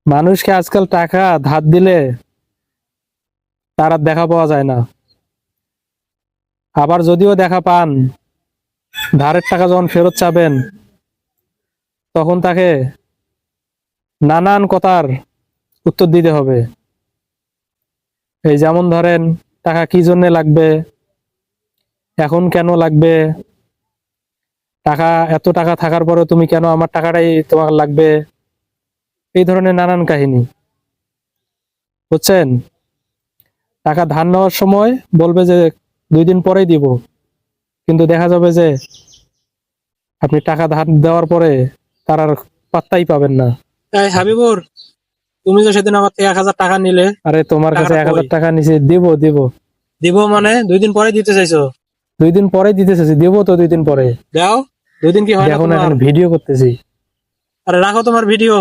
মানুষকে আজকাল টাকা ধার দিলে তার আর দেখা পাওয়া যায় না। আবার যদিও দেখা পান, ধারের টাকা যখন ফেরত চাবেন তখন তাকে নানান কথার উত্তর দিতে হবে। এই যেমন ধরেন, টাকা কি জন্য লাগবে, এখন কেন লাগবে, টাকা এত টাকা থাকার পরে তুমি কেন আমার টাকাটাই তোমার লাগবে, এই ধরনের নানান কাহিনী। বুঝছেন? টাকা ধার নেওয়ার সময় বলবে যে 2 দিন পরেই দিব, কিন্তু দেখা যাবে যে আপনি টাকা ধার দেওয়ার পরে তার আর পাত্তাই পাবেন না। এই হাবিবুর, তুমি তো সেদিন আমার থেকে 1,000 টাকা নিলে, আরে তোমার কাছে টাকাটা 1,000 কই? টাকা নিচে দিব দিব দিব মানে 2 দিন পরে দিতে চাইছো? 2 দিন পরেই দিতে চাইছি, দিব তো 2 দিন পরে। দাও, 2 দিন কি হয় না দেখো না, তোমার? এখন ভিডিও করতেছি। আরে রাখো তোমার ভিডিও।